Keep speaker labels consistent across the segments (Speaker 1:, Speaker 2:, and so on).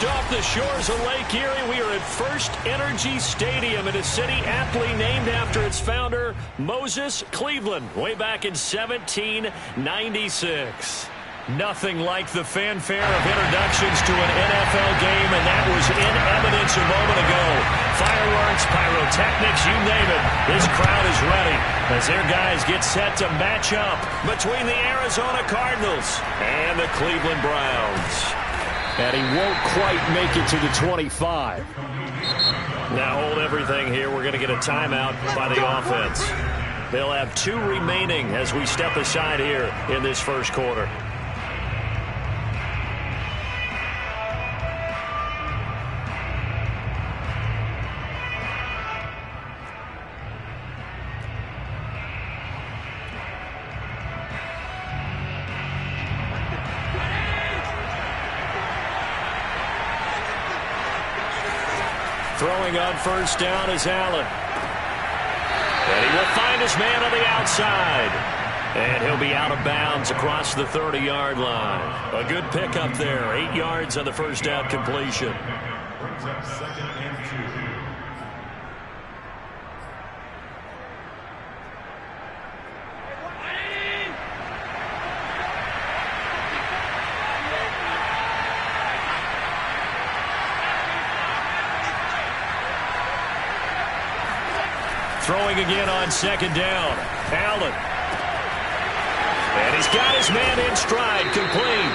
Speaker 1: Just off the shores of Lake Erie, we are at First Energy Stadium in a city aptly named after its founder, Moses Cleveland, way back in 1796. Nothing like the fanfare of introductions to an NFL game, and that was in evidence a moment ago. Fireworks, pyrotechnics, you name it. This crowd is ready as their guys get set to match up between the Arizona Cardinals and the Cleveland Browns. And he won't quite make it to the 25. Now hold everything here. We're going to get a timeout by the offense. They'll have 2 remaining as we step aside here in this first quarter. Throwing on first down is Allen. And he will find his man on the outside. And he'll be out of bounds across the 30-yard line. A good pickup there. 8 yards on the first down completion.
Speaker 2: Brings up 2nd and 2.
Speaker 1: Throwing again on 2nd down. Allen. And he's got his man in stride, complete.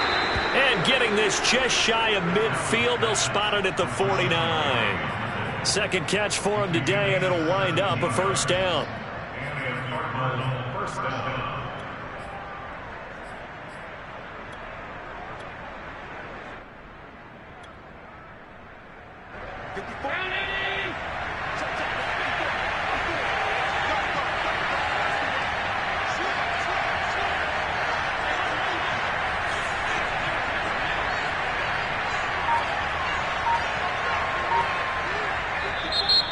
Speaker 1: And getting this just shy of midfield, they'll spot it at the 49. Second catch for him today, and it'll wind up a first down.
Speaker 2: First down.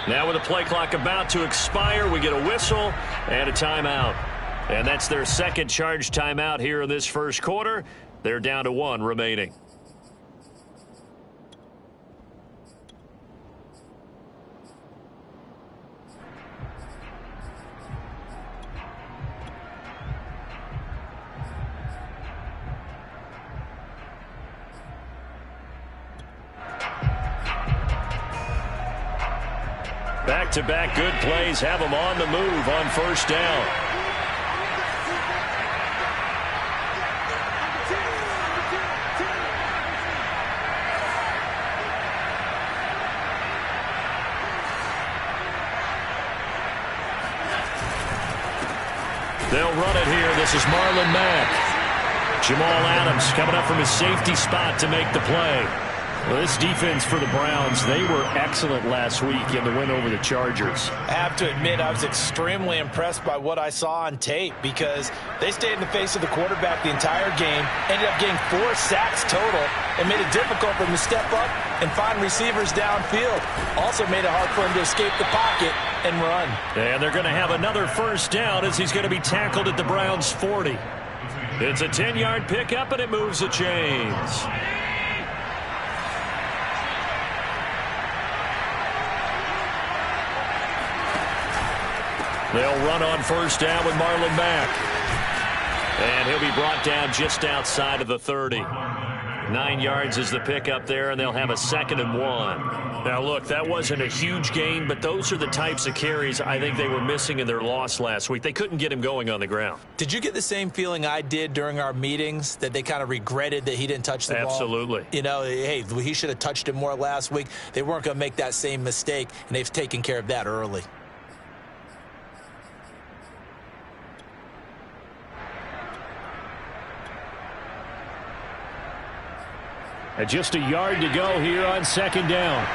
Speaker 1: Now with the play clock about to expire, we get a whistle and a timeout. And that's their second charge timeout here in this first quarter. They're down to 1 remaining. Back-to-back good plays have them on the move on first down. They'll run it here. This is Marlon Mack. Jamal Adams coming up from his safety spot to make the play. Well, this defense for the Browns, they were excellent last week in the win over the Chargers.
Speaker 3: I have to admit, I was extremely impressed by what I saw on tape because they stayed in the face of the quarterback the entire game, ended up getting 4 sacks total, and made it difficult for him to step up and find receivers downfield. Also made it hard for him to escape the pocket and run.
Speaker 1: And they're going to have another first down as he's going to be tackled at the Browns' 40. It's a 10-yard pickup, and it moves the chains. They'll run on first down with Marlon Mack. And he'll be brought down just outside of the 30. 9 yards is the pickup there, and they'll have a 2nd and 1. Now, look, that wasn't a huge gain, but those are the types of carries I think they were missing in their loss last week. They couldn't get him going on the ground.
Speaker 3: Did you get the same feeling I did during our meetings, that they kind of regretted that he didn't touch the ball?
Speaker 1: Absolutely.
Speaker 3: You know, hey, he should have touched it more last week. They weren't going to make that same mistake, and they've taken care of that early.
Speaker 1: And just a yard to go here on 2nd down.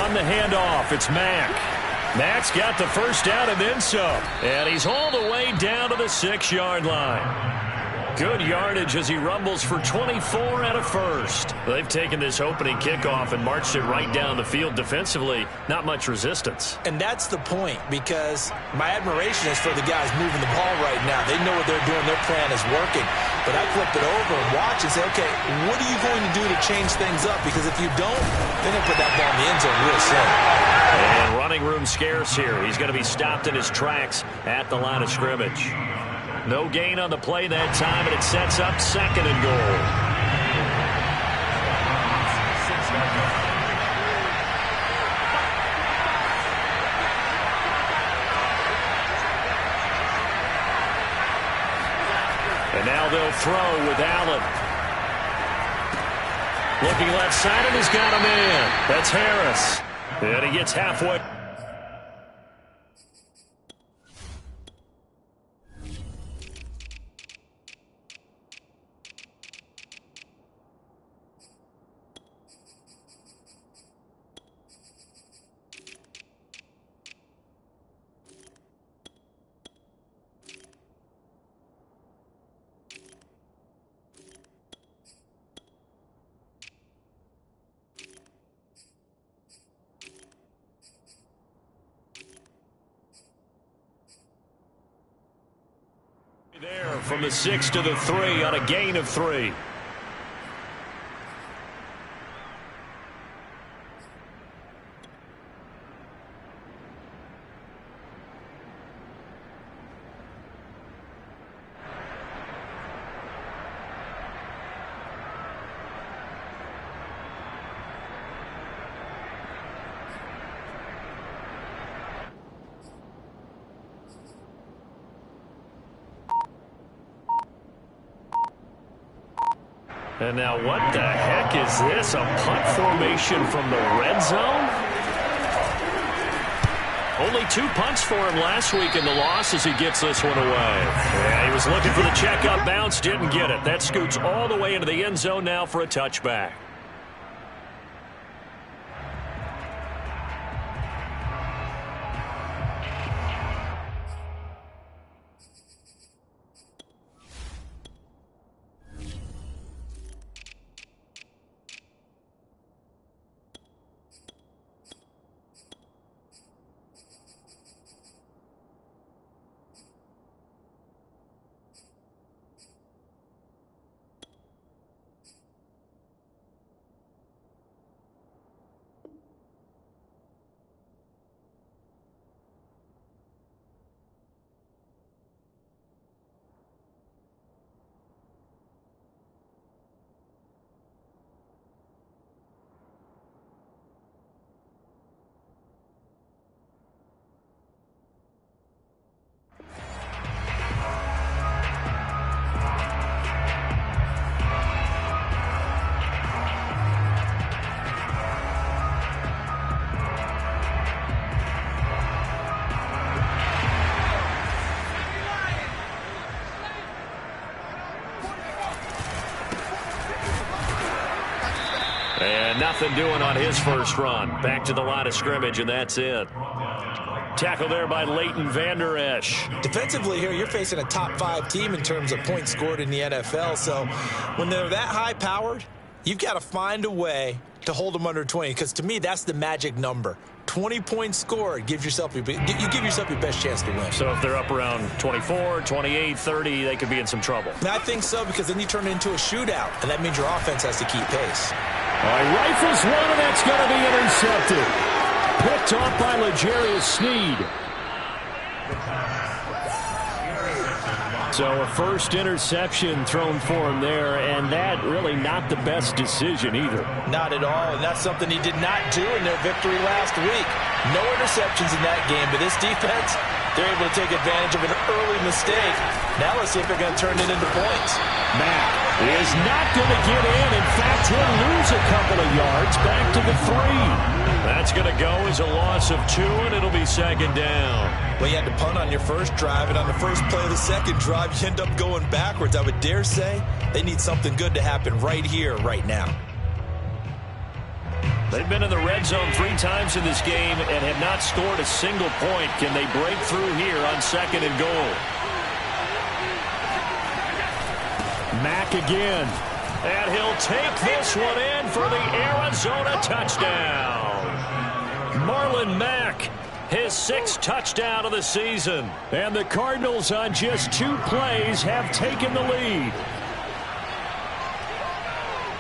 Speaker 1: On the handoff, it's Mack. Mack's got the first down and then some. And he's all the way down to the 6-yard line. Good yardage as he rumbles for 24 and a first. They've taken this opening kickoff and marched it right down the field defensively. Not much resistance.
Speaker 3: And that's the point, because my admiration is for the guys moving the ball right now. They know what they're doing. Their plan is working. But I flip it over and watch and say, okay, what are you going to do to change things up? Because if you don't, they're going to put that ball in the end zone real soon.
Speaker 1: And running room scarce here. He's going to be stopped in his tracks at the line of scrimmage. No gain on the play that time, and it sets up second and goal. And now they'll throw with Allen. Looking left side, and he's got a man. That's Harris. And he gets halfway. There from the 6 to the 3 on a gain of 3. And now what the heck is this? A punt formation from the red zone? Only 2 punts for him last week in the loss as he gets this one away. Yeah, he was looking for the checkup bounce, didn't get it. That scoots all the way into the end zone now for a touchback. And nothing doing on his first run. Back to the line of scrimmage, and that's it. Tackle there by Leighton Vander Esch.
Speaker 3: Defensively here, you're facing a top 5 team in terms of points scored in the NFL. So when they're that high-powered, you've got to find a way to hold them under 20, because to me, that's the magic number. 20 points scored, you give yourself your best chance to win.
Speaker 1: So if they're up around 24, 28, 30, they could be in some trouble.
Speaker 3: And I think so, because then you turn it into a shootout, and that means your offense has to keep pace.
Speaker 1: All right, rifles one, and that's going to be intercepted. Picked off by L'Jarius Sneed. So a first interception thrown for him there, and that really not the best decision either.
Speaker 3: Not at all, and that's something he did not do in their victory last week. No interceptions in that game, but this defense, they're able to take advantage of an early mistake. Now let's see if they're going to turn it into points.
Speaker 1: Mack is not going to get in. In fact, he'll lose a couple of yards back to the 3. That's going to go as a loss of 2, and it'll be second down.
Speaker 3: Well, you had to punt on your first drive, and on the first play of the second drive, you end up going backwards. I would dare say they need something good to happen right here, right now.
Speaker 1: They've been in the red zone 3 times in this game and have not scored a single point. Can they break through here on second and goal? Mack again. And he'll take this one in for the Arizona touchdown. Marlon Mack, his 6th touchdown of the season. And the Cardinals on just 2 plays have taken the lead.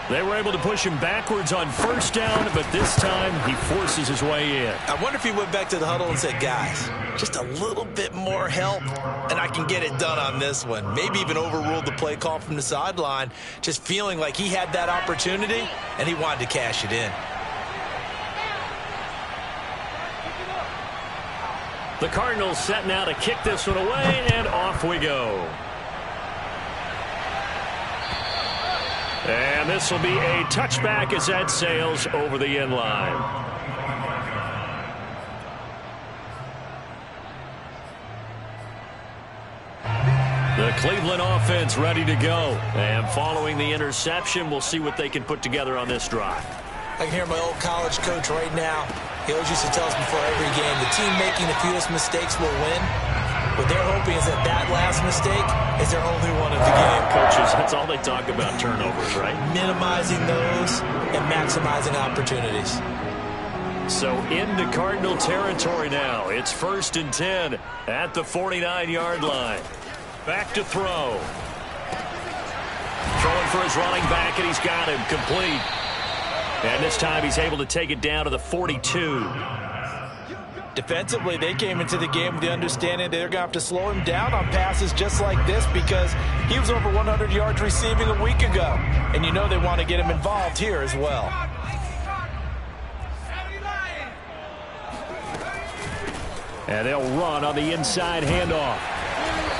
Speaker 1: They were able to push him backwards on 1st down, but this time he forces his way in.
Speaker 3: I wonder if he went back to the huddle and said, guys, just a little bit more help, and I can get it done on this one. Maybe even overruled the play call from the sideline, just feeling like he had that opportunity, and he wanted to cash it in.
Speaker 1: The Cardinals set now to kick this one away, and off we go. And this will be a touchback as that sails over the end line. The Cleveland offense ready to go. And following the interception, we'll see what they can put together on this drive.
Speaker 3: I can hear my old college coach right now. He always used to tell us before every game, the team making the fewest mistakes will win. What they're hoping is that last mistake is their only one of the game.
Speaker 1: Coaches, that's all they talk about, turnovers, right?
Speaker 3: Minimizing those and maximizing opportunities.
Speaker 1: So into Cardinal territory now. It's 1st and 10 at the 49-yard line. Back to throw. Throwing for his running back, and he's got him complete. And this time he's able to take it down to the 42.
Speaker 3: Defensively, they came into the game with the understanding they're going to have to slow him down on passes just like this because he was over 100 yards receiving a week ago. And you know they want to get him involved here as well.
Speaker 1: And they'll run on the inside handoff.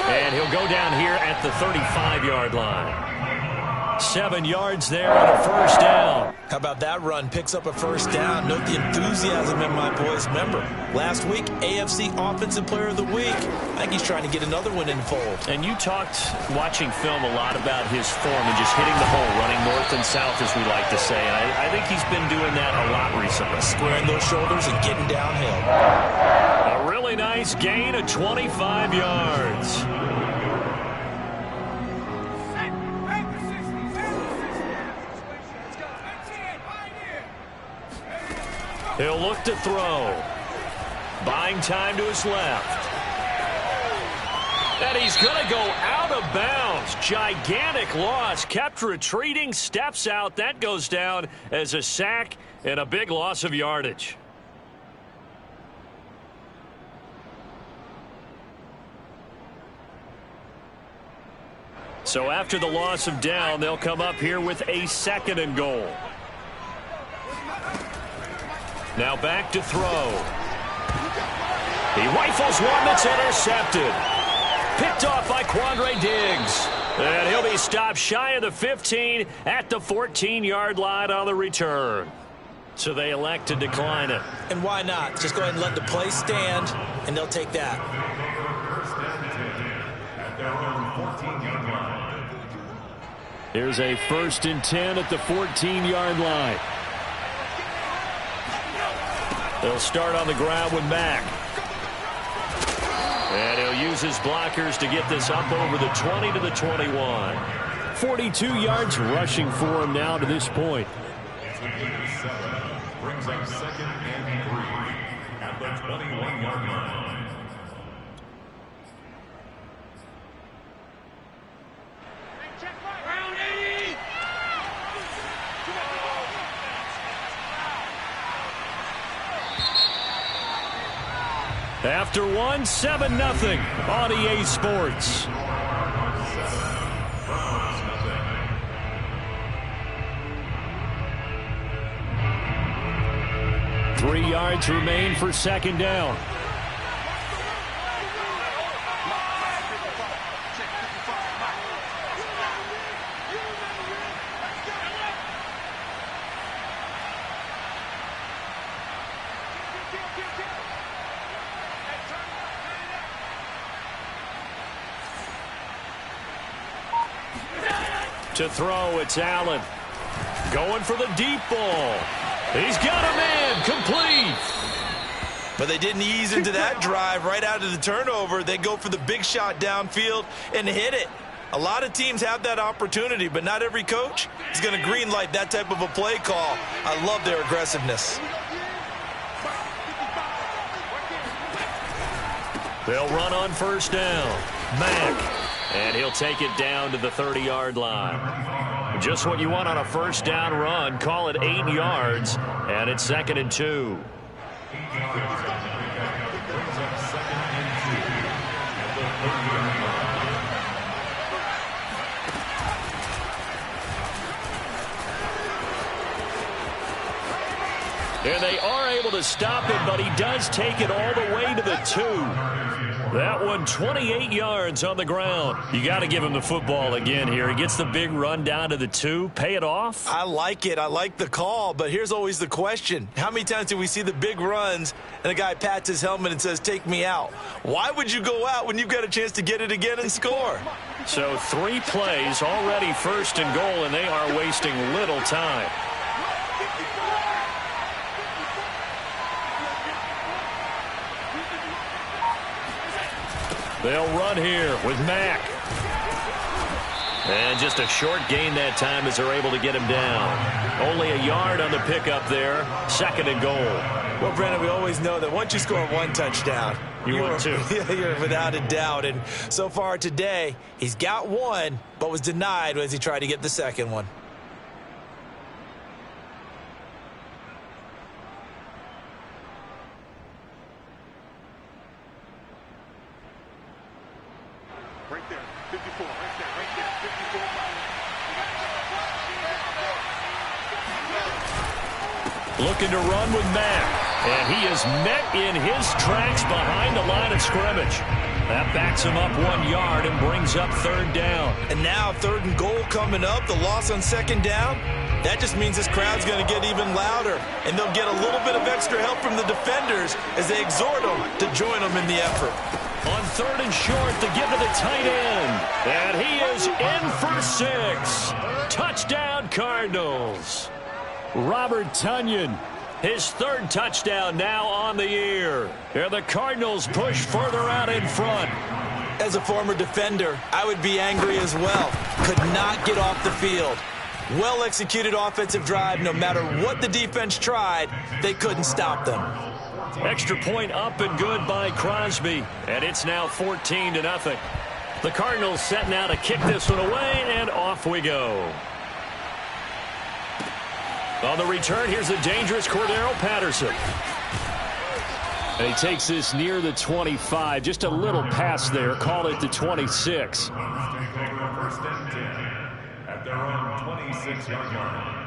Speaker 1: And he'll go down here at the 35-yard line. 7 yards there on a 1st down.
Speaker 3: How about that run? Picks up a 1st down. Note the enthusiasm in my voice. Remember, last week, AFC Offensive Player of the Week. I think he's trying to get another one in the fold.
Speaker 1: And you talked, watching film, a lot about his form and just hitting the hole, running north and south, as we like to say. And I think he's been doing that a lot recently.
Speaker 3: Squaring those shoulders and getting downhill.
Speaker 1: A really nice gain of 25 yards. He'll look to throw. Buying time to his left. And he's going to go out of bounds. Gigantic loss. Kept retreating. Steps out. That goes down as a sack and a big loss of yardage. So after the loss of down, they'll come up here with a 2nd and goal. Now back to throw. He rifles one that's intercepted. Picked off by Quandre Diggs. And he'll be stopped shy of the 15 at the 14-yard line on the return. So they elect to decline it.
Speaker 3: And why not? Just go ahead and let the play stand, and they'll take that.
Speaker 1: Here's a 1st and 10 at the 14-yard line. They'll start on the ground with Mack. And he'll use his blockers to get this up over the 20 to the 21. 42 yards rushing for him now to this point.
Speaker 2: Brings up 2nd and 3 at the 21-yard line.
Speaker 1: After one, 7-0 on EA Sports. Three yards remain for 2nd down. To throw, it's Allen. Going for the deep ball. He's got a man, complete.
Speaker 3: But they didn't ease into that drive right out of the turnover. They go for the big shot downfield and hit it. A lot of teams have that opportunity, but not every coach is going to green light that type of a play call. I love their aggressiveness.
Speaker 1: They'll run on first down. Mack. And he'll take it down to the 30-yard line. Just what you want on a first down run. Call it 8 yards. And it's 2nd and 2. And they are able to stop him, but he does take it all the way to the 2. That one, 28 yards on the ground. You got to give him the football again here. He gets the big run down to the 2. Pay it off.
Speaker 3: I like it. I like the call, but here's always the question. How many times do we see the big runs and a guy pats his helmet and says, take me out? Why would you go out when you've got a chance to get it again and score?
Speaker 1: So 3 plays, already 1st and goal, and they are wasting little time. They'll run here with Mack. And just a short gain that time as they're able to get him down. Only a yard on the pickup there. 2nd and goal.
Speaker 3: Well, Brandon, we always know that once you score 1 touchdown,
Speaker 1: you're 2.
Speaker 3: You're without a doubt. And so far today, he's got 1, but was denied as he tried to get the 2nd one.
Speaker 2: Right there, 54, right there, 54.
Speaker 1: Looking to run with Mack. And he is met in his tracks behind the line of scrimmage. That backs him up 1 yard and brings up 3rd down.
Speaker 3: And now 3rd and goal coming up. The loss on 2nd down. That just means this crowd's going to get even louder. And they'll get a little bit of extra help from the defenders as they exhort them to join them in the effort.
Speaker 1: On 3rd and short, to give to the tight end. And he is in for 6. Touchdown, Cardinals. Robert Tonyan, his 3rd touchdown now on the year. And the Cardinals push further out in front.
Speaker 3: As a former defender, I would be angry as well. Could not get off the field. Well-executed offensive drive. No matter what the defense tried, they couldn't stop them.
Speaker 1: Extra point up and good by Crosby. And it's now 14-0. The Cardinals setting out to kick this one away, and off we go. On the return, here's a dangerous Cordero Patterson. And he takes this near the 25. Just a little pass there. Call it the 26.
Speaker 2: First and 10 at their own 26-yard line.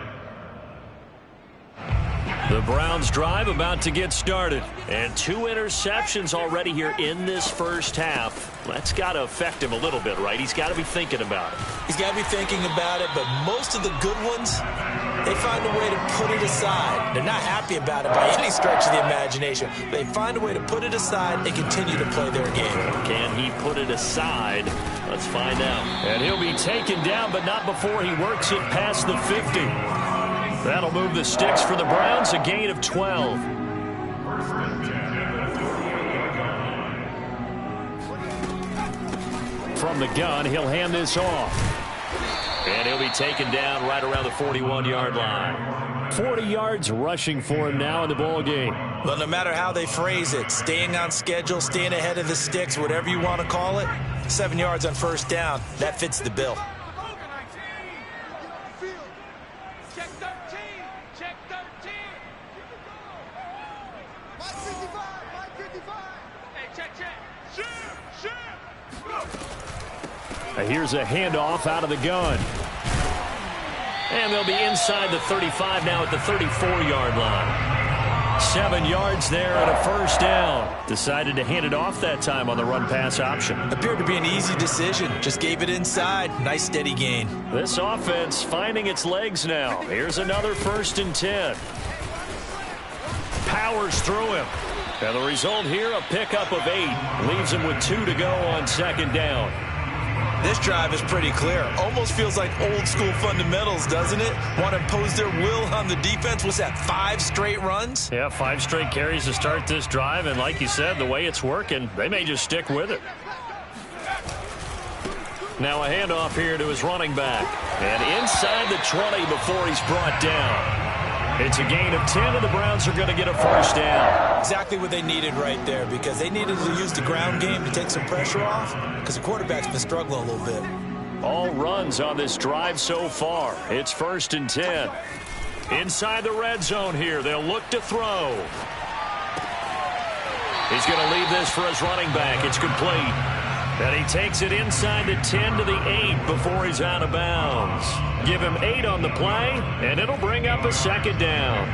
Speaker 1: The Browns drive about to get started. And 2 interceptions already here in this first half. That's got to affect him a little bit, right? He's got to be thinking about it.
Speaker 3: He's got to be thinking about it, but most of the good ones, they find a way to put it aside. They're not happy about it by any stretch of the imagination. They find a way to put it aside and continue to play their game.
Speaker 1: Can he put it aside? Let's find out. And he'll be taken down, but not before he works it past the 50. That'll move the sticks for the Browns, a gain of 12. From the gun, he'll hand this off. And he'll be taken down right around the 41-yard line. 40 yards rushing for him now in the ball game.
Speaker 3: Well, no matter how they phrase it, staying on schedule, staying ahead of the sticks, whatever you want to call it, 7 yards on first down, that fits the bill.
Speaker 1: Here's a handoff out of the gun. And they'll be inside the 35 now at the 34-yard line. 7 yards there and a first down. Decided to hand it off that time on the run-pass option.
Speaker 3: Appeared to be an easy decision. Just gave it inside. Nice steady gain.
Speaker 1: This offense finding its legs now. Here's another 1st and 10. Powers through him. And the result here, a pickup of 8. Leaves him with 2 to go on 2nd down.
Speaker 3: This drive is pretty clear. Almost feels like old school fundamentals, doesn't it? Want to impose their will on the defense. Was that 5 straight runs?
Speaker 1: Yeah, 5 straight carries to start this drive. And like you said, the way it's working, they may just stick with it. Now a handoff here to his running back. And inside the 20 before he's brought down. It's a gain of 10, and the Browns are going to get a first down.
Speaker 3: Exactly what they needed right there, because they needed to use the ground game to take some pressure off, because the quarterback's been struggling a little bit.
Speaker 1: All runs on this drive so far. It's 1st and 10. Inside the red zone here. They'll look to throw. He's going to leave this for his running back. It's complete. And he takes it inside the 10 to the 8 before he's out of bounds. Give him 8 on the play, and it'll bring up a 2nd down.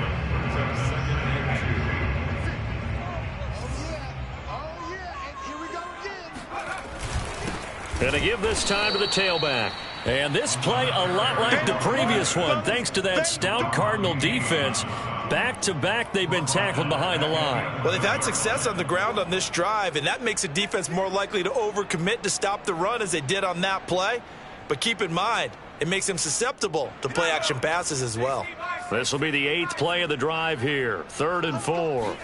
Speaker 1: And to give this time to the tailback. And this play a lot like the previous one, thanks to that stout Cardinal defense. Back-to-back, they've been tackled behind the line.
Speaker 3: Well, they've had success on the ground on this drive, and that makes the defense more likely to overcommit to stop the run as they did on that play. But keep in mind, it makes them susceptible to play-action passes as well.
Speaker 1: This will be the 8th play of the drive here. 3rd and 4.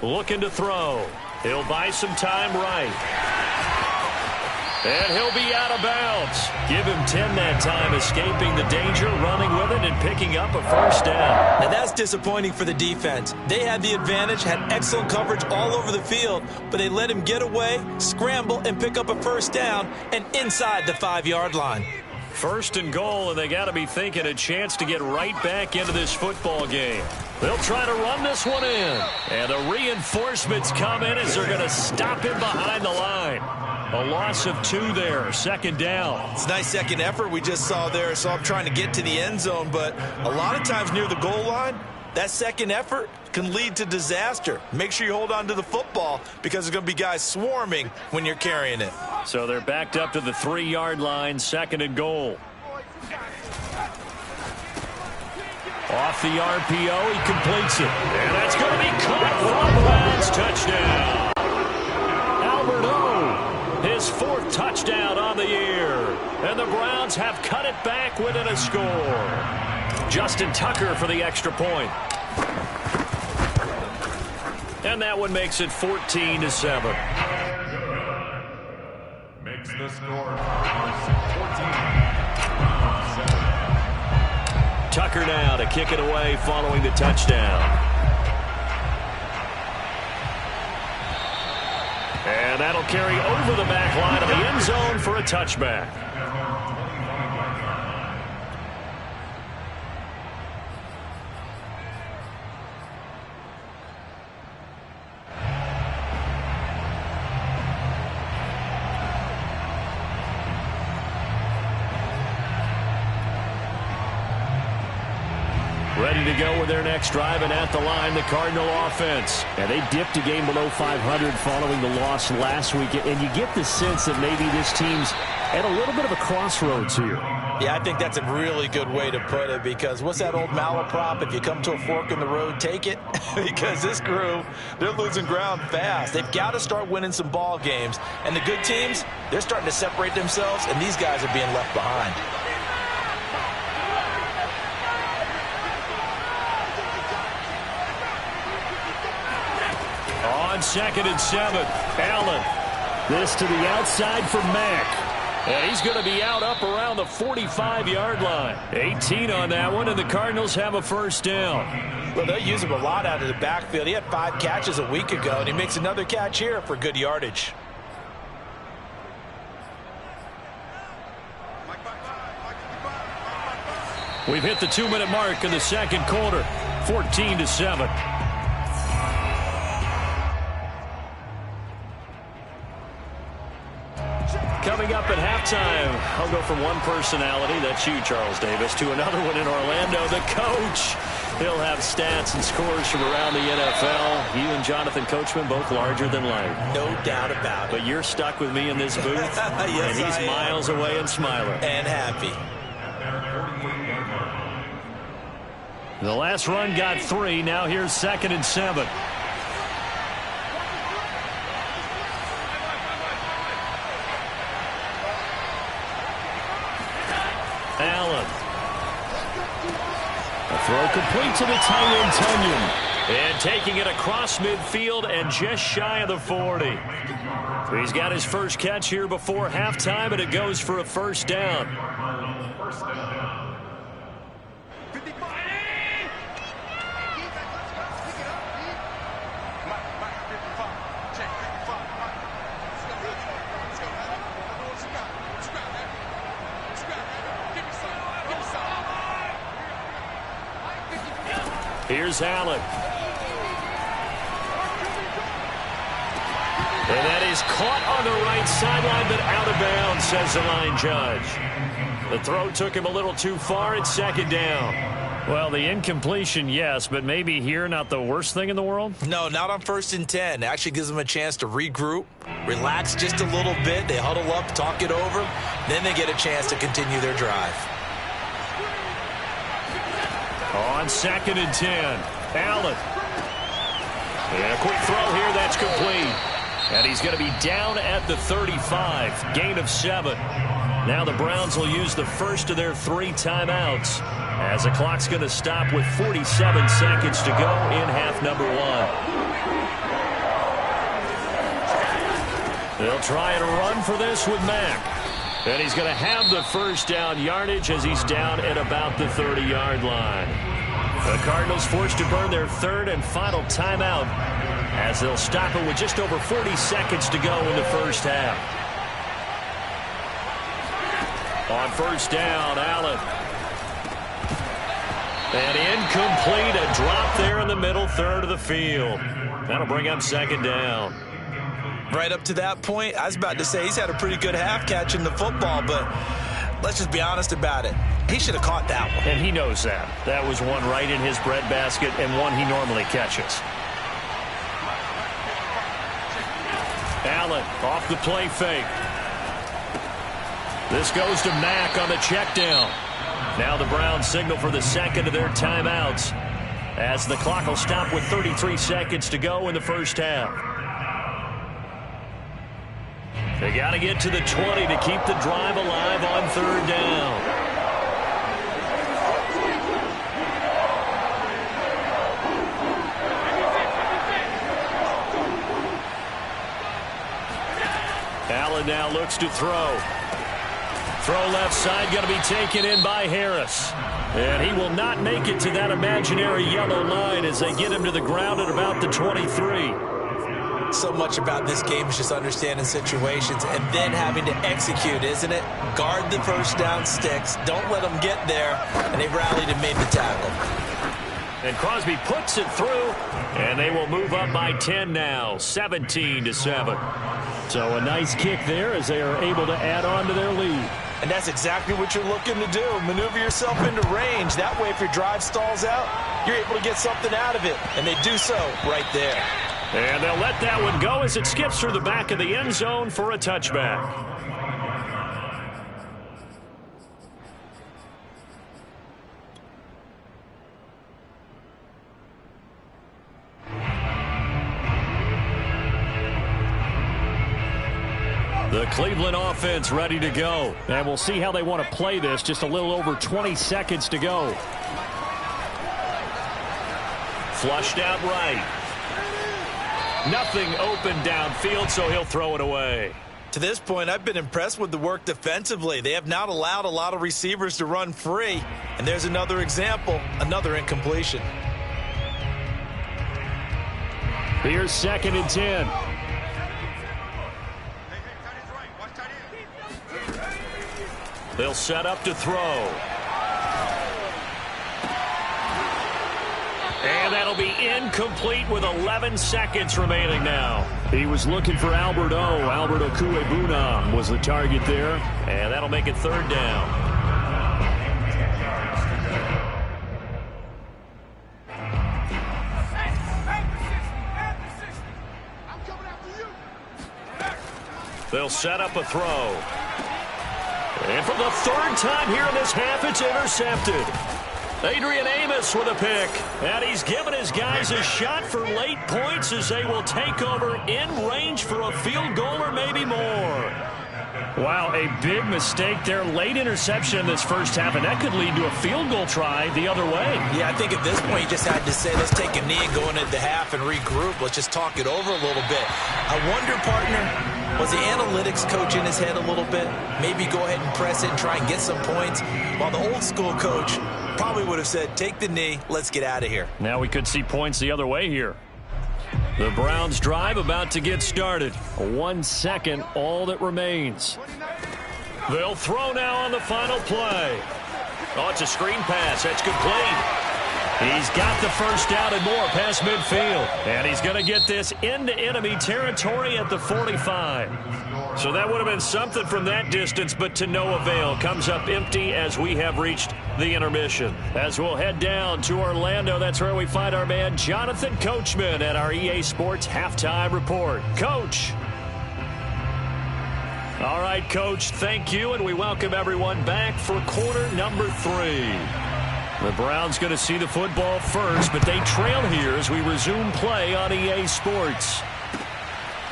Speaker 1: Looking to throw. He'll buy some time right. And he'll be out of bounds. Give him 10 that time, escaping the danger, running with it, and picking up a first down.
Speaker 3: Now that's disappointing for the defense. They had the advantage, had excellent coverage all over the field, but they let him get away, scramble, and pick up a first down, and inside the 5-yard line.
Speaker 1: 1st and goal, and they got to be thinking a chance to get right back into this football game. They'll try to run this one in. And the reinforcements come in as they're going to stop him behind the line. A loss of 2 there, 2nd down.
Speaker 3: It's a nice second effort we just saw there. So I'm trying to get to the end zone, but a lot of times near the goal line, that second effort can lead to disaster. Make sure you hold on to the football because there's going to be guys swarming when you're carrying it.
Speaker 1: So they're backed up to the 3-yard line, 2nd and goal. Off the RPO, he completes it. And that's going to be caught from bounds. Touchdown. Albert O, his 4th touchdown on the year. And the Browns have cut it back within a score. Justin Tucker for the extra point. And that one makes it 14-7.
Speaker 2: Makes the score 14-7.
Speaker 1: Tucker now to kick it away following the touchdown. And that'll carry over the back line of the end zone for a touchback. Ready to go with their next drive, and at the line, the Cardinal offense. And they dipped a game below 500 following the loss last week. And you get the sense that maybe this team's at a little bit of a crossroads here.
Speaker 3: Yeah, I think that's a really good way to put it, because what's that old malaprop? If you come to a fork in the road, take it. Because this crew, they're losing ground fast. They've got to start winning some ball games. And the good teams, they're starting to separate themselves, and these guys are being left behind.
Speaker 1: On 2nd and 7, Allen. This to the outside for Mack. And he's going to be out up around the 45-yard line. 18 on that one, and the Cardinals have a first down.
Speaker 3: Well, they'll use him a lot out of the backfield. He had 5 catches a week ago, and he makes another catch here for good yardage.
Speaker 1: We've hit the 2-minute mark in the second quarter, 14-7. Coming up at halftime, I'll go from one personality, that's you, Charles Davis, to another one in Orlando, the coach. He'll have stats and scores from around the NFL. You and Jonathan Coachman, both larger than life.
Speaker 3: No doubt about it.
Speaker 1: But you're stuck with me in this booth,
Speaker 3: yes,
Speaker 1: and he's miles away and smiling.
Speaker 3: And happy.
Speaker 1: The last run got 3. Now here's 2nd and 7. Allen. A throw complete to the tight end, Tunyon. And taking it across midfield and just shy of the 40. He's got his first catch here before halftime, and it goes for a first down. Here's Allen. And that is caught on the right sideline, but out of bounds, says the line judge. The throw took him a little too far. It's second down. Well, the incompletion, yes, but maybe here not the worst thing in the world?
Speaker 3: No, not on 1st and 10. Actually gives them a chance to regroup, relax just a little bit. They huddle up, talk it over. Then they get a chance to continue their drive.
Speaker 1: On 2nd and 10, Allen. And a quick throw here, that's complete. And he's going to be down at the 35, gain of 7. Now the Browns will use the first of their 3 timeouts as the clock's going to stop with 47 seconds to go in half number 1. They'll try and run for this with Mack. And he's going to have the first down yardage as he's down at about the 30-yard line. The Cardinals forced to burn their 3rd and final timeout as they'll stop it with just over 40 seconds to go in the first half. On first down, Allen. And incomplete, a drop there in the middle third of the field. That'll bring up second down.
Speaker 3: Right up to that point, I was about to say he's had a pretty good half catching the football, but let's just be honest about it. He should have caught that one.
Speaker 1: And he knows that. That was one right in his breadbasket and one he normally catches. Allen off the play fake. This goes to Mack on the check down. Now the Browns signal for the second of their timeouts as the clock will stop with 33 seconds to go in the first half. They got to get to the 20 to keep the drive alive on 3rd down. Allen now looks to throw. Throw left side, going to be taken in by Harris. And he will not make it to that imaginary yellow line as they get him to the ground at about the 23.
Speaker 3: So much about this game is just understanding situations and then having to execute, isn't it? Guard the first down sticks. Don't let them get there. And they rallied and made the tackle.
Speaker 1: And Crosby puts it through. And they will move up by 10 now, 17-7. So a nice kick there as they are able to add on to their lead.
Speaker 3: And that's exactly what you're looking to do. Maneuver yourself into range. That way, if your drive stalls out, you're able to get something out of it. And they do so right there.
Speaker 1: And they'll let that one go as it skips through the back of the end zone for a touchback. The Cleveland offense ready to go. And we'll see how they want to play this. Just a little over 20 seconds to go. Flushed out right. Nothing open downfield, so he'll throw it away.
Speaker 3: To this point, I've been impressed with the work defensively. They have not allowed a lot of receivers to run free. And there's another example, another incompletion.
Speaker 1: Here's 2nd and 10. They'll set up to throw. And that'll be incomplete with 11 seconds remaining now. He was looking for Albert Okuebuna was the target there. And that'll make it 3rd down. They'll set up a throw. And for the 3rd time here in this half, it's intercepted. Adrian Amos with a pick. And he's given his guys a shot for late points as they will take over in range for a field goal or maybe more. Wow, a big mistake there. Late interception in this first half, and that could lead to a field goal try the other way.
Speaker 3: Yeah, I think at this point you just had to say, let's take a knee and go into the half and regroup. Let's just talk it over a little bit. I wonder, partner, was the analytics coach in his head a little bit? Maybe go ahead and press it and try and get some points, while the old school coach probably would have said, take the knee, let's get out of here.
Speaker 1: Now we could see points the other way here. The Browns drive about to get started. 1 second, all that remains. They'll throw now on the final play. Oh, it's a screen pass. That's complete. He's got the first down and more past midfield. And he's going to get this into enemy territory at the 45. So that would have been something from that distance, but to no avail. Comes up empty as we have reached the intermission. As we'll head down to Orlando, that's where we find our man Jonathan Coachman at our EA Sports Halftime Report. Coach. All right, Coach, thank you, and we welcome everyone back for quarter number 3. The Browns going to see the football first, but they trail here as we resume play on EA Sports.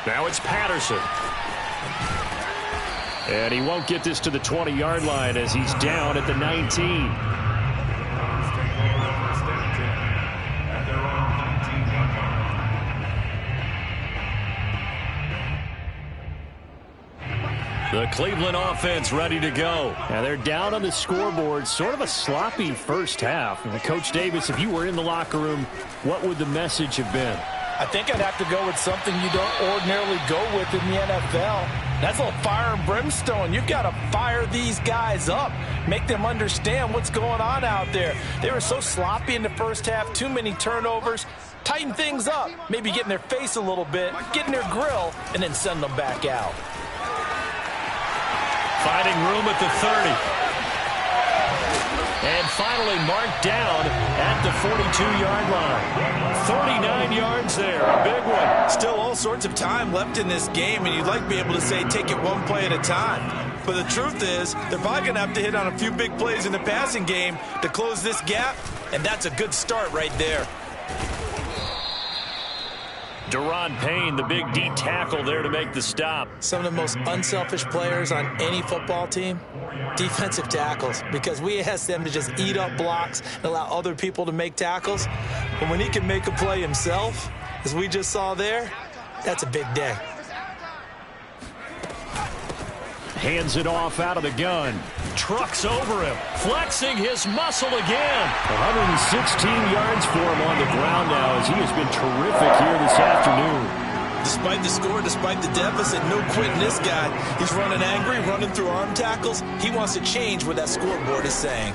Speaker 1: Now it's Patterson. And he won't get this to the 20-yard line as he's down at the 19. The Cleveland offense ready to go. And they're down on the scoreboard. Sort of a sloppy first half. And Coach Davis, if you were in the locker room, what would the message have been?
Speaker 3: I think I'd have to go with something you don't ordinarily go with in the NFL. That's a fire and brimstone. You've got to fire these guys up. Make them understand what's going on out there. They were so sloppy in the first half. Too many turnovers. Tighten things up. Maybe get in their face a little bit. Get in their grill. And then send them back out.
Speaker 1: Finding room at the 30. And finally marked down at the 42-yard line. 39 yards there, a big one.
Speaker 3: Still all sorts of time left in this game, and you'd like to be able to say take it one play at a time. But the truth is, they're probably going to have to hit on a few big plays in the passing game to close this gap, and that's a good start right there.
Speaker 1: Deron Payne, the big D tackle there to make the stop.
Speaker 3: Some of the most unselfish players on any football team, defensive tackles, because we ask them to just eat up blocks and allow other people to make tackles. But when he can make a play himself, as we just saw there, that's a big day.
Speaker 1: Hands it off out of the gun. Trucks over him. Flexing his muscle again. 116 yards for him on the ground now as he has been terrific here this afternoon.
Speaker 3: Despite the score, despite the deficit, no quitting this guy. He's running angry, running through arm tackles. He wants to change what that scoreboard is saying.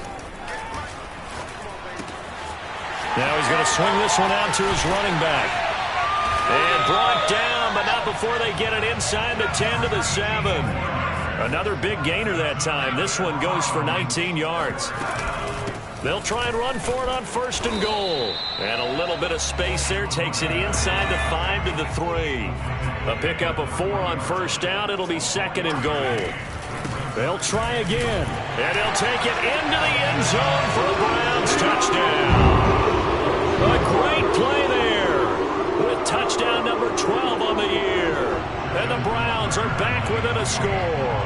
Speaker 1: Now he's going to swing this one out to his running back. And brought down, but not before they get it inside the 10 to the 7. Another big gainer that time. This one goes for 19 yards. They'll try and run for it on first and goal. And a little bit of space there takes it inside the 5 to the 3. A pickup of 4 on first down. It'll be second and goal. They'll try again. And he'll take it into the end zone for the Browns touchdown. A great play there with touchdown number 12 on the year. And the Browns are back within a score.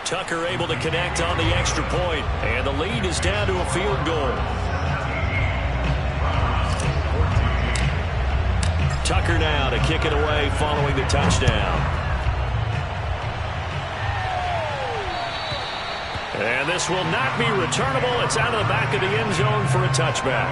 Speaker 1: Tucker able to connect on the extra point, and the lead is down to a field goal. Tucker now to kick it away following the touchdown. And this will not be returnable. It's out of the back of the end zone for a touchback.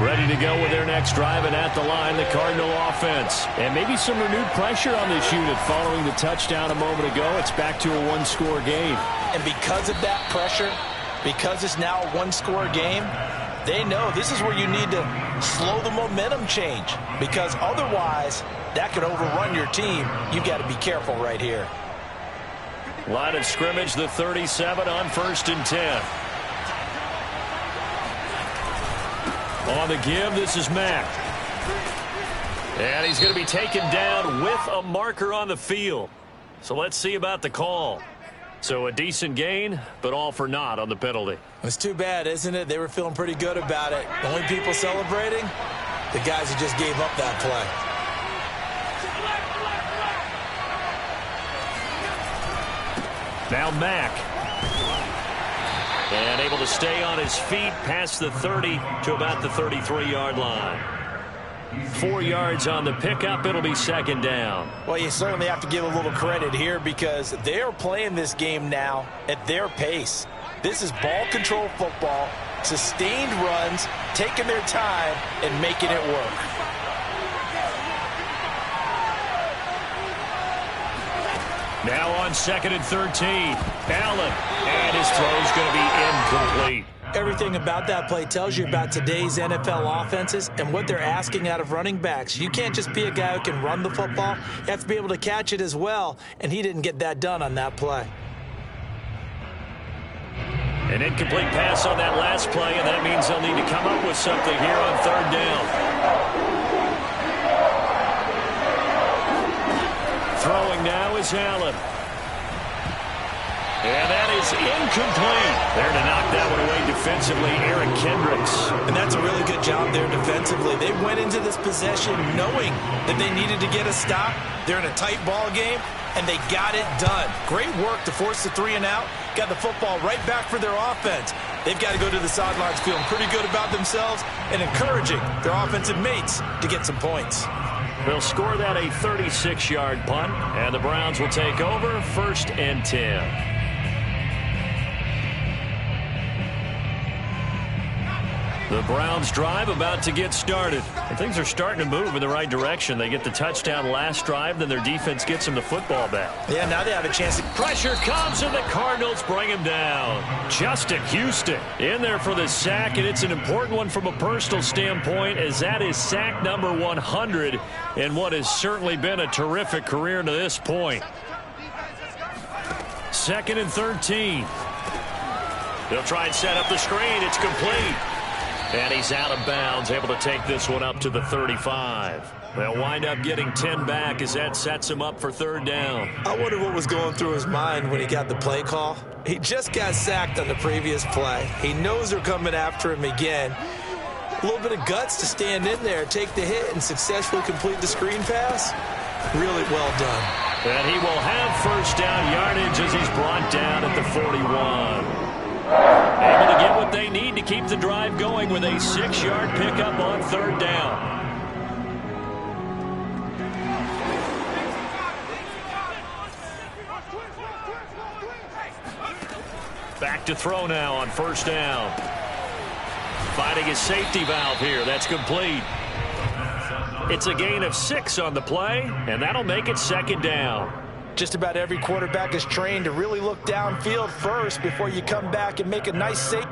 Speaker 1: Ready to go with their next drive, and at the line, the Cardinal offense. And maybe some renewed pressure on this unit following the touchdown a moment ago. It's back to a one-score game.
Speaker 3: And because of that pressure, because it's now a one-score game, they know this is where you need to slow the momentum change, because otherwise that could overrun your team. You've got to be careful right here.
Speaker 1: Line of scrimmage, the 37 on first and 10. On the give, this is Mack. And he's going to be taken down with a marker on the field. So let's see about the call. So a decent gain, but all for naught on the penalty.
Speaker 3: It's too bad, isn't it? They were feeling pretty good about it. The only people celebrating, the guys who just gave up that play.
Speaker 1: Now Mack. And able to stay on his feet past the 30 to about the 33-yard line. 4 yards on the pickup. It'll be second down.
Speaker 3: Well, you certainly have to give a little credit here because they're playing this game now at their pace. This is ball control football, sustained runs, taking their time, and making it work.
Speaker 1: Now on 2nd and 13. Allen. And his throw's going to be incomplete.
Speaker 3: Everything about that play tells you about today's NFL offenses and what they're asking out of running backs. You can't just be a guy who can run the football. You have to be able to catch it as well, and he didn't get that done on that play.
Speaker 1: An incomplete pass on that last play, and that means they'll need to come up with something here on 3rd down. Throwing now is Allen. And that is incomplete. There to knock that one away defensively, Eric Kendricks.
Speaker 3: And that's a really good job there defensively. They went into this possession knowing that they needed to get a stop. They're in a tight ball game, and they got it done. Great work to force the 3 and out. Got the football right back for their offense. They've got to go to the sidelines feeling pretty good about themselves and encouraging their offensive mates to get some points.
Speaker 1: They'll score that a 36-yard punt, and the Browns will take over 1st and 10. The Browns drive about to get started. And things are starting to move in the right direction. They get the touchdown last drive, then their defense gets them the football back.
Speaker 3: Yeah, now they have a chance to...
Speaker 1: Pressure comes, and the Cardinals bring him down. Justin Houston in there for the sack, and it's an important one from a personal standpoint, as that is sack number 100 in what has certainly been a terrific career to this point. 2nd and 13. They'll try and set up the screen. It's complete. And he's out of bounds, able to take this one up to the 35. They'll wind up getting 10 back as that sets him up for 3rd down.
Speaker 3: I wonder what was going through his mind when he got the play call. He just got sacked on the previous play. He knows they're coming after him again. A little bit of guts to stand in there, take the hit, and successfully complete the screen pass. Really well done.
Speaker 1: And he will have 1st down yardage as he's brought down at the 41. Able to get what they need to keep the drive going with a 6-yard pickup on 3rd down. Back to throw now on 1st down. Finding his safety valve here. That's complete. It's a gain of 6 on the play, and that'll make it 2nd down.
Speaker 3: Just about every quarterback is trained to really look downfield first before you come back and make a nice save.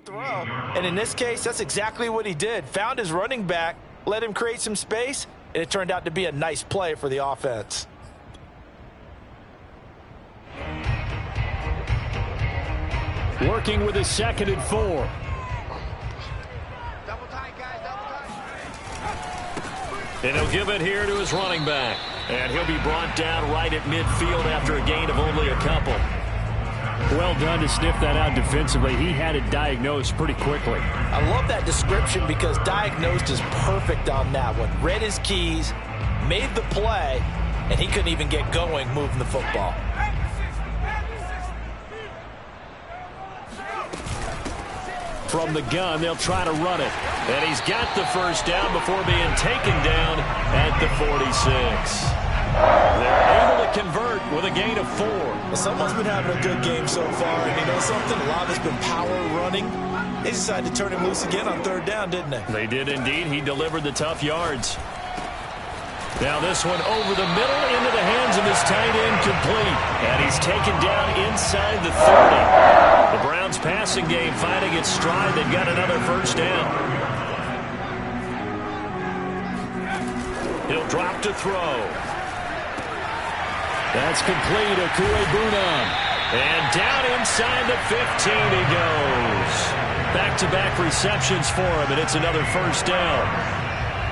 Speaker 3: throw. And in this case, that's exactly what he did. Found his running back, let him create some space, and it turned out to be a nice play for the offense.
Speaker 1: Working with his 2nd and 4. And he'll give it here to his running back. And he'll be brought down right at midfield after a gain of only a couple.
Speaker 4: Well done to sniff that out defensively. He had it diagnosed pretty quickly.
Speaker 3: I love that description because diagnosed is perfect on that one. Read his keys, made the play, and he couldn't even get going moving the football.
Speaker 1: From the gun, they'll try to run it. And he's got the first down before being taken down at the 46. They're able to convert with a gain of 4.
Speaker 3: Well, someone's been having a good game so far, and you know something? A lot has been power running. They decided to turn him loose again on 3rd down, didn't they?
Speaker 1: They did indeed. He delivered the tough yards. Now this one over the middle into the hands of his tight end, complete. And he's taken down inside the 30. The Browns passing game finding its stride. They've got another first down. He'll drop to throw. That's complete. Okuegbunam. And down inside the 15 he goes. Back-to-back receptions for him, and it's another first down.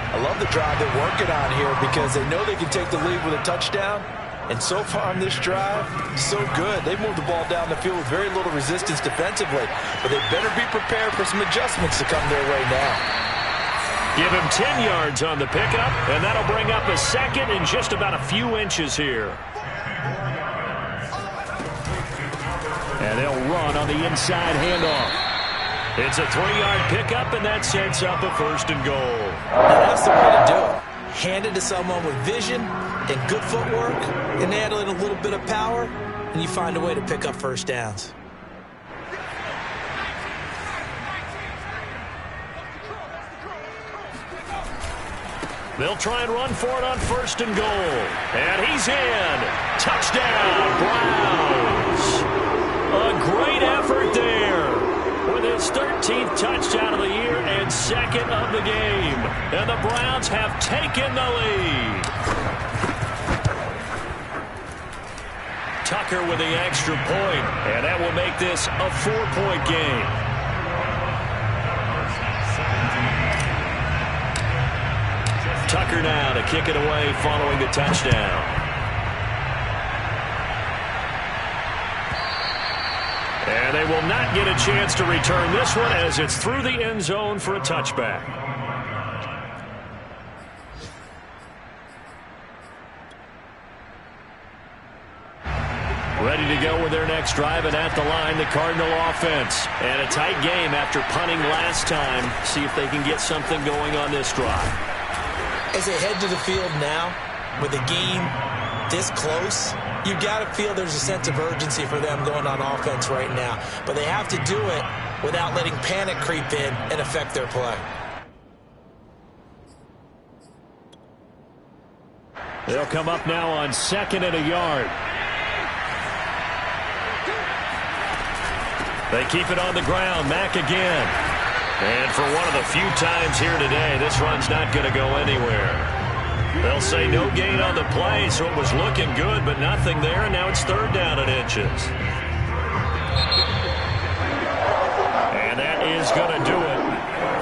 Speaker 3: I love the drive they're working on here because they know they can take the lead with a touchdown. And so far on this drive, so good. They've moved the ball down the field with very little resistance defensively. But they better be prepared for some adjustments to come their way now.
Speaker 1: Give him 10 yards on the pickup, and that'll bring up a 2nd and just about a few inches here. And they'll run on the inside handoff. It's a 3-yard pickup, and that sets up a 1st and goal.
Speaker 3: Now that's the way to do it. Hand it to someone with vision and good footwork, and add in a little bit of power, and you find a way to pick up first downs.
Speaker 1: They'll try and run for it on 1st and goal. And he's in. Touchdown, Browns. A great effort there. With his 13th touchdown of the year and 2nd of the game. And the Browns have taken the lead. Tucker with the extra point. And that will make this a 4-point game. Tucker now to kick it away following the touchdown. And they will not get a chance to return this one as it's through the end zone for a touchback. Ready to go with their next drive, and at the line, the Cardinal offense. And a tight game after punting last time. See if they can get something going on this drive.
Speaker 3: As they head to the field now, with the game this close, you've got to feel there's a sense of urgency for them going on offense right now. But they have to do it without letting panic creep in and affect their play.
Speaker 1: They'll come up now on 2nd and a yard. They keep it on the ground. Mack again. And for one of the few times here today, this run's not going to go anywhere. They'll say no gain on the play, so it was looking good, but nothing there, and now it's 3rd down and inches. And that is going to do it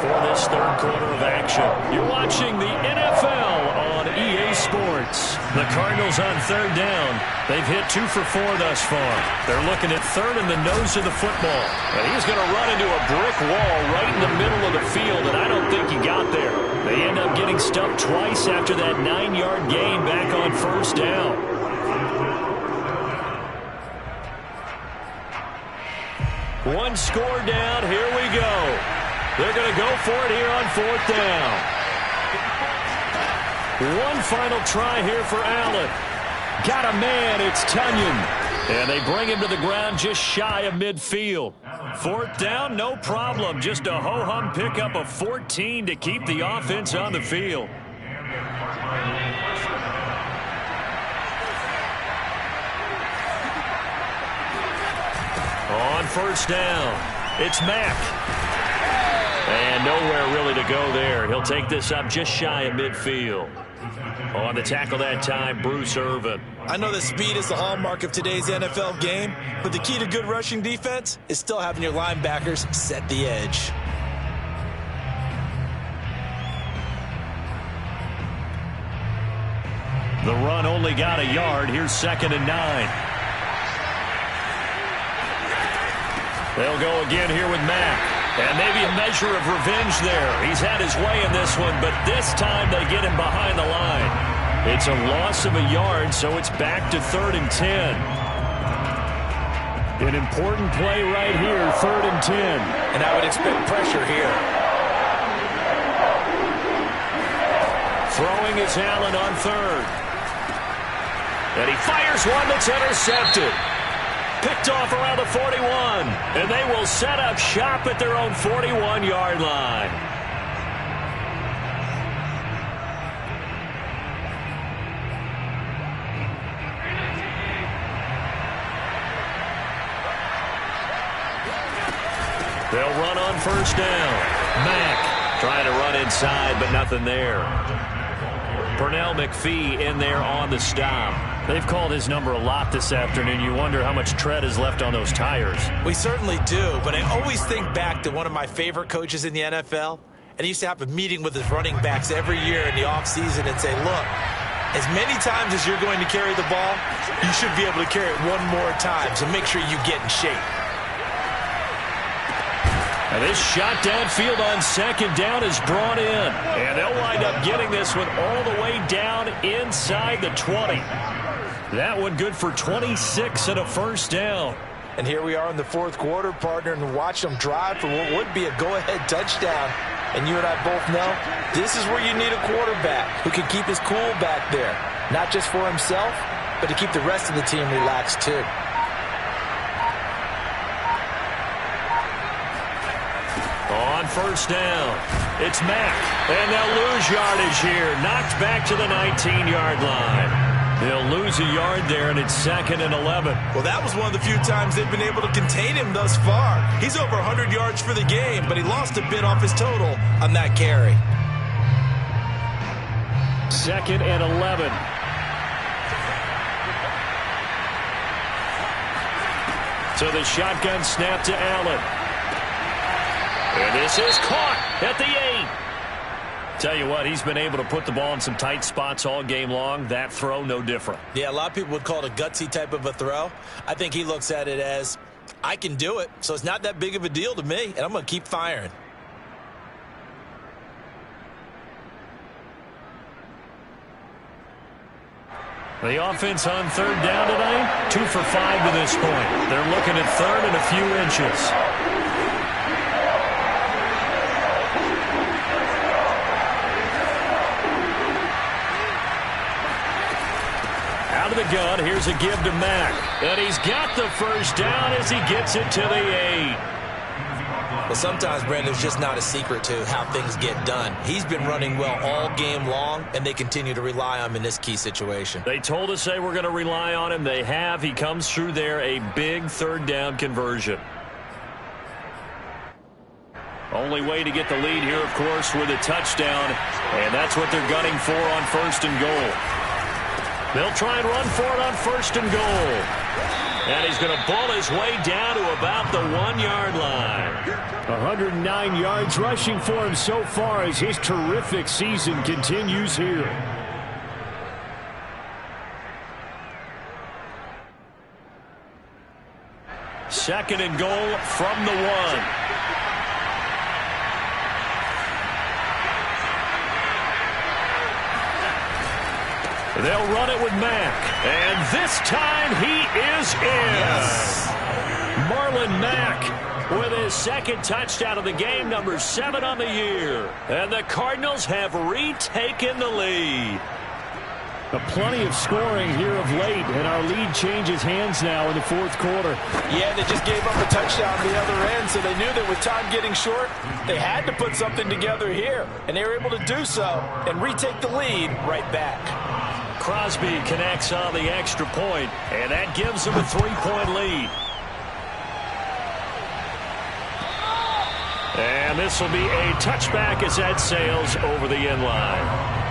Speaker 1: for this 3rd quarter of action. You're watching the NFL on EA Sports. The Cardinals on 3rd down. They've hit 2 for 4 thus far. They're looking at 3rd in the nose of the football. And he's going to run into a brick wall right in the middle of the field, and I don't think he got there. They end up getting stumped twice after that 9-yard gain back on 1st down. One score down. Here we go. They're going to go for it here on 4th down. One final try here for Allen. Got a man. It's Tunyon. And they bring him to the ground just shy of midfield. 4th down, no problem. Just a ho-hum pickup of 14 to keep the offense on the field. On 1st down. It's Mack. And nowhere really to go there. He'll take this up just shy of midfield. On the tackle that time, Bruce Irvin.
Speaker 3: I know that speed is the hallmark of today's NFL game, but the key to good rushing defense is still having your linebackers set the edge.
Speaker 1: The run only got a yard. Here's 2nd and 9. They'll go again here with Mack. And maybe a measure of revenge there. He's had his way in this one, but this time they get him behind the line. It's a loss of a yard, so it's back to 3rd and 10.
Speaker 4: An important play right here, 3rd and 10.
Speaker 3: And I would expect pressure here.
Speaker 1: Throwing is Allen on 3rd. And he fires one that's intercepted. Picked off around the 41. And they will set up shop at their own 41-yard line. They'll run on 1st down. Mack trying to run inside, but nothing there. Pernell McPhee in there on the stop.
Speaker 4: They've called his number a lot this afternoon. You wonder how much tread is left on those tires.
Speaker 3: We certainly do, but I always think back to one of my favorite coaches in the NFL, and he used to have a meeting with his running backs every year in the offseason and say, look, as many times as you're going to carry the ball, you should be able to carry it one more time, so make sure you get in shape.
Speaker 1: And this shot downfield on 2nd down is brought in. And they'll wind up getting this one all the way down inside the 20. That one good for 26 and a 1st down.
Speaker 3: And here we are in the 4th quarter, partner, and watch them drive for what would be a go-ahead touchdown. And you and I both know this is where you need a quarterback who can keep his cool back there. Not just for himself, but to keep the rest of the team relaxed too.
Speaker 1: On 1st down, it's Mack. And they'll lose yardage here. Knocked back to the 19-yard line. They'll lose a yard there, and it's 2nd and 11.
Speaker 3: Well, that was one of the few times they've been able to contain him thus far. He's over 100 yards for the game, but he lost a bit off his total on that carry.
Speaker 4: 2nd and 11.
Speaker 1: So the shotgun snap to Allen. And this is caught at the 8. Tell you what, he's been able to put the ball in some tight spots all game long. That throw, no different.
Speaker 3: Yeah, a lot of people would call it a gutsy type of a throw. I think he looks at it as, I can do it, so it's not that big of a deal to me, and I'm going to keep firing.
Speaker 1: The offense on 3rd down tonight, 2 for 5 to this point. They're looking at 3rd and a few inches. Out of the gun, here's a give to Mack. And he's got the 1st down as he gets it to the 8.
Speaker 3: Well, sometimes, Brandon, it's just not a secret to how things get done. He's been running well all game long, and they continue to rely on him in this key situation.
Speaker 1: They told us they were going to rely on him. They have. He comes through there, a big 3rd down conversion. Only way to get the lead here, of course, with a touchdown, and that's what they're gunning for on 1st and goal. They'll try and run for it on 1st and goal. And he's going to ball his way down to about the 1-yard line.
Speaker 4: 109 yards rushing for him so far as his terrific season continues here.
Speaker 1: Second and goal from the 1. They'll run it with Mack. And this time he is in. Yes. Marlon Mack with his 2nd touchdown of the game, number 7 on the year. And the Cardinals have retaken the lead.
Speaker 4: Plenty of scoring here of late, and our lead changes hands now in the 4th quarter.
Speaker 3: Yeah, they just gave up a touchdown on the other end, so they knew that with time getting short, they had to put something together here. And they were able to do so and retake the lead right back.
Speaker 1: Crosby connects on the extra point, and that gives them a 3-point lead. And this will be a touchback as that sails over the end line.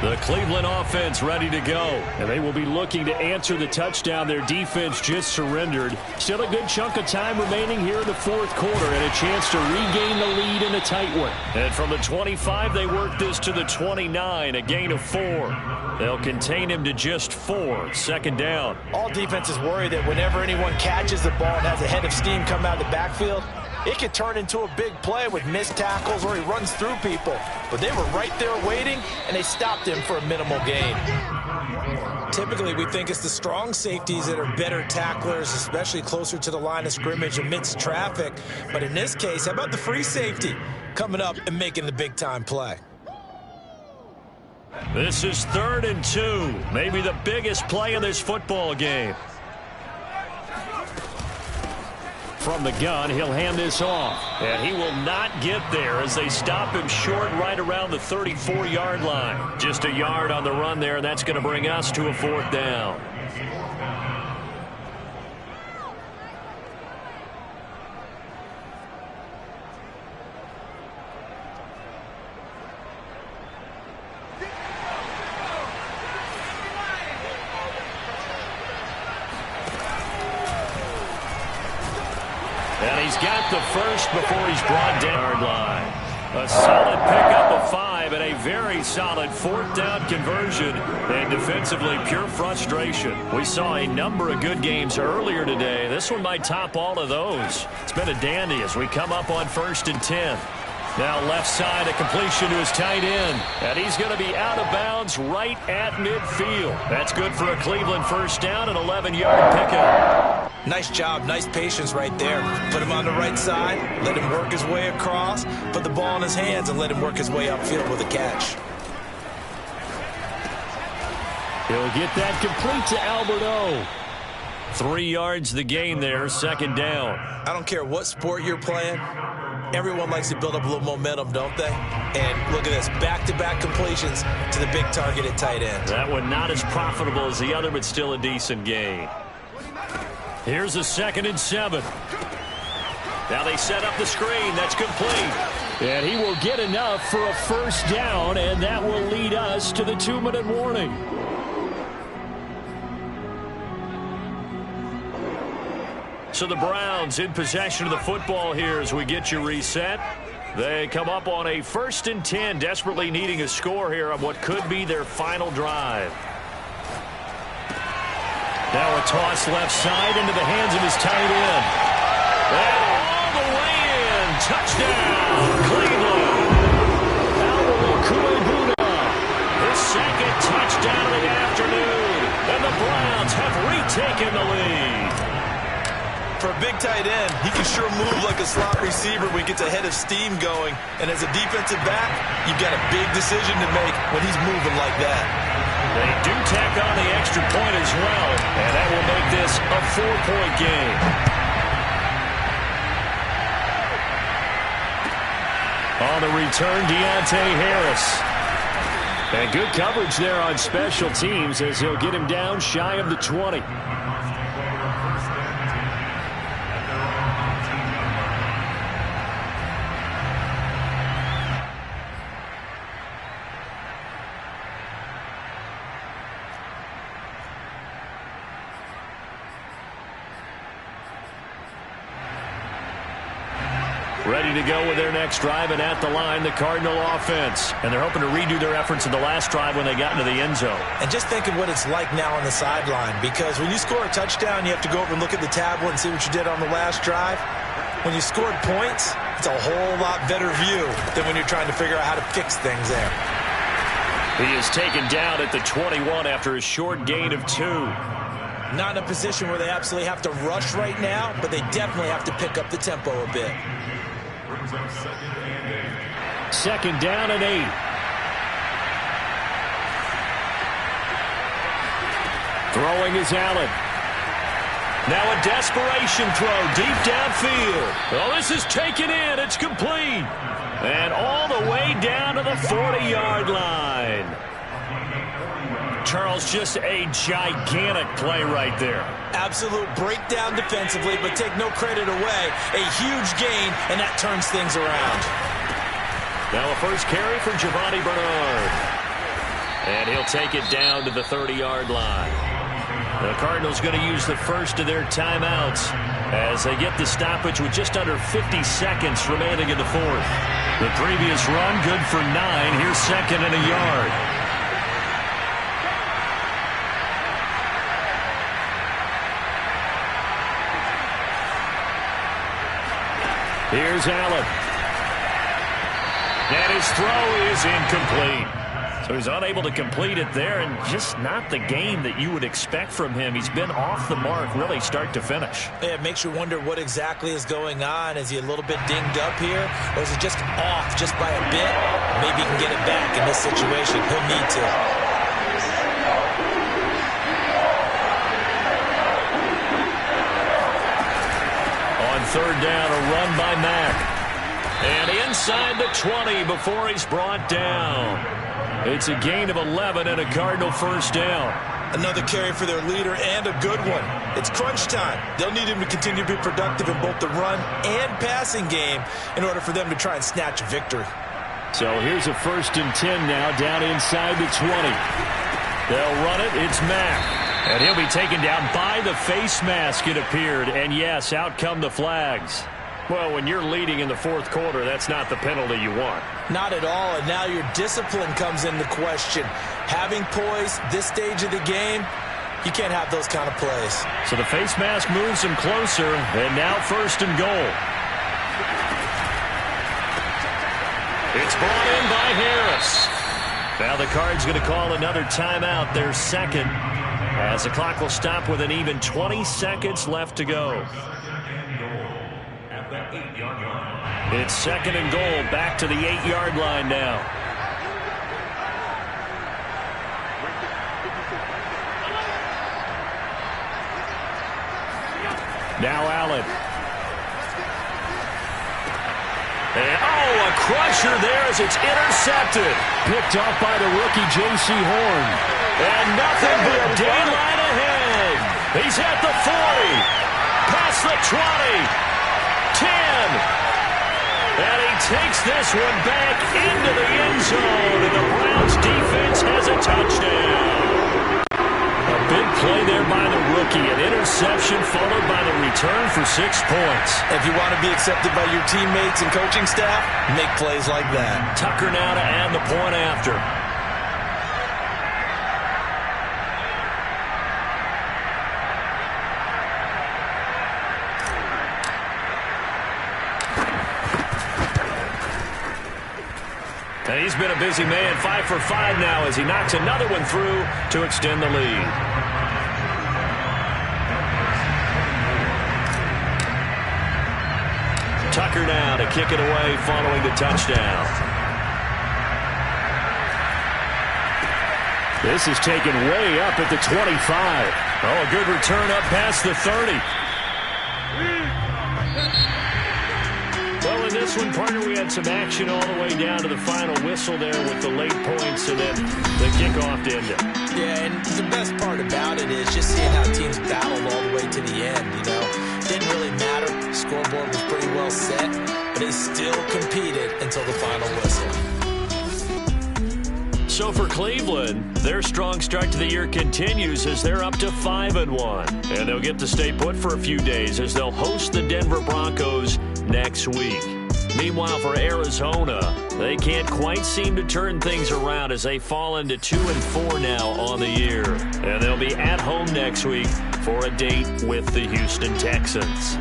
Speaker 1: The Cleveland offense ready to go. And they will be looking to answer the touchdown their defense just surrendered. Still a good chunk of time remaining here in the fourth quarter and a chance to regain the lead in a tight one. And from the 25, they work this to the 29, a gain of 4. They'll contain him to just 4. Second down.
Speaker 3: All defenses worry that whenever anyone catches the ball and has a head of steam come out of the backfield, it could turn into a big play with missed tackles or he runs through people. But they were right there waiting, and they stopped him for a minimal gain. Typically, we think it's the strong safeties that are better tacklers, especially closer to the line of scrimmage amidst traffic. But in this case, how about the free safety coming up and making the big-time play?
Speaker 1: This is 3rd and 2, maybe the biggest play in this football game. From the gun, he'll hand this off. And he will not get there as they stop him short right around the 34-yard line. Just a yard on the run there, and that's going to bring us to a 4th down. And he's got the first before he's brought down line. A solid pickup of 5 and a very solid 4th down conversion. And defensively, pure frustration. We saw a number of good games earlier today. This one might top all of those. It's been a dandy as we come up on 1st and 10. Now left side, a completion to his tight end. And he's going to be out of bounds right at midfield. That's good for a Cleveland first down, an 11-yard pickup.
Speaker 3: Nice job, nice patience right there. Put him on the right side, let him work his way across, put the ball in his hands, and let him work his way upfield with a catch.
Speaker 4: He'll get that complete to Albert O.
Speaker 1: 3 yards the gain there, 2nd down.
Speaker 3: I don't care what sport you're playing. Everyone likes to build up a little momentum, don't they? And look at this, back-to-back completions to the big target at tight end.
Speaker 1: That one not as profitable as the other, but still a decent gain. Here's a 2nd and 7. Now they set up the screen. That's complete.
Speaker 4: And he will get enough for a first down, and that will lead us to the 2-minute warning.
Speaker 1: So the Browns in possession of the football here as we get you reset. They come up on a 1st and 10, desperately needing a score here on what could be their final drive. Now a toss left side into the hands of his tight end. And all the way in. Touchdown, Cleveland. His 2nd touchdown of the afternoon. And the Browns have retaken the lead.
Speaker 3: For a big tight end, he can sure move like a slot receiver when he gets a head of steam going. And as a defensive back, you've got a big decision to make when he's moving like that.
Speaker 1: They do tack on the extra point as well, and that will make this a 4-point game. On the return, Deontay Harris. And good coverage there on special teams as he'll get him down shy of the 20. Ready to go with their next drive, and at the line, the Cardinal offense. And they're hoping to redo their efforts in the last drive when they got into the end zone.
Speaker 3: And just think of what it's like now on the sideline, because when you score a touchdown, you have to go over and look at the tablet and see what you did on the last drive. When you scored points, it's a whole lot better view than when you're trying to figure out how to fix things there.
Speaker 1: He is taken down at the 21 after a short gain of 2.
Speaker 3: Not in a position where they absolutely have to rush right now, but they definitely have to pick up the tempo a bit.
Speaker 4: 2nd down and 8. Throwing is Allen. Now a desperation throw deep downfield. Oh, this is taken in. It's complete. And all the way down to the 40-yard line.
Speaker 1: Charles, just a gigantic play right there.
Speaker 3: Absolute breakdown defensively, but take no credit away. A huge gain, and that turns things around.
Speaker 1: Now a first carry for Giovanni Bernard. And he'll take it down to the 30-yard line. The Cardinals going to use the first of their timeouts as they get the stoppage with just under 50 seconds remaining in the fourth. The previous run good for 9. Here's second and a yard. Here's Allen. And his throw is incomplete. So he's unable to complete it there, and just not the game that you would expect from him. He's been off the mark really start to finish.
Speaker 3: Yeah, it makes you wonder what exactly is going on. Is he a little bit dinged up here, or is he just off just by a bit? Maybe he can get it back in this situation. He'll need to.
Speaker 1: On third down, a run by Mack. And inside the 20 before he's brought down. It's a gain of 11 and a Cardinal first down.
Speaker 3: Another carry for their leader and a good one. It's crunch time. They'll need him to continue to be productive in both the run and passing game in order for them to try and snatch a victory.
Speaker 1: So here's a 1st and 10 now down inside the 20. They'll run it. It's Mack. And he'll be taken down by the face mask, it appeared. And yes, out come the flags. Well, when you're leading in the fourth quarter, that's not the penalty you want.
Speaker 3: Not at all, and now your discipline comes into question. Having poise this stage of the game, you can't have those kind of plays.
Speaker 1: So the face mask moves him closer, and now 1st and goal. It's brought in by Harris. Now the Cards going to call another timeout, their second, as the clock will stop with an even 20 seconds left to go. It's 2nd and goal, back to the 8-yard line now. Now Allen. And, a crusher there as it's intercepted. Picked off by the rookie J.C. Horn. And nothing but daylight ahead. He's at the 40. Past the 20. 10. And he takes this one back into the end zone, and the Browns defense has a touchdown. A big play there by the rookie, an interception followed by the return for 6 points.
Speaker 3: If you want to be accepted by your teammates and coaching staff, make plays like that.
Speaker 1: Tucker now to add the point after. And he's been a busy man, 5 for 5 now as he knocks another one through to extend the lead. Tucker now to kick it away following the touchdown. This is taken way up at the 25. Oh, a good return up past the 30. Well, in this one, partner, we had some action all the way down to the final whistle there with the late points and then the kickoff to end it.
Speaker 3: Yeah, and the best part about it is just seeing how teams battled all the way to the end, you know. Didn't really matter. The scoreboard was pretty well set, but they still competed until the final whistle.
Speaker 1: So for Cleveland, their strong start to the year continues as they're up to 5-1. And they'll get to stay put for a few days as they'll host the Denver Broncos next week. Meanwhile, for Arizona, they can't quite seem to turn things around as they fall into 2-4 now on the year. And they'll be at home next week for a date with the Houston Texans.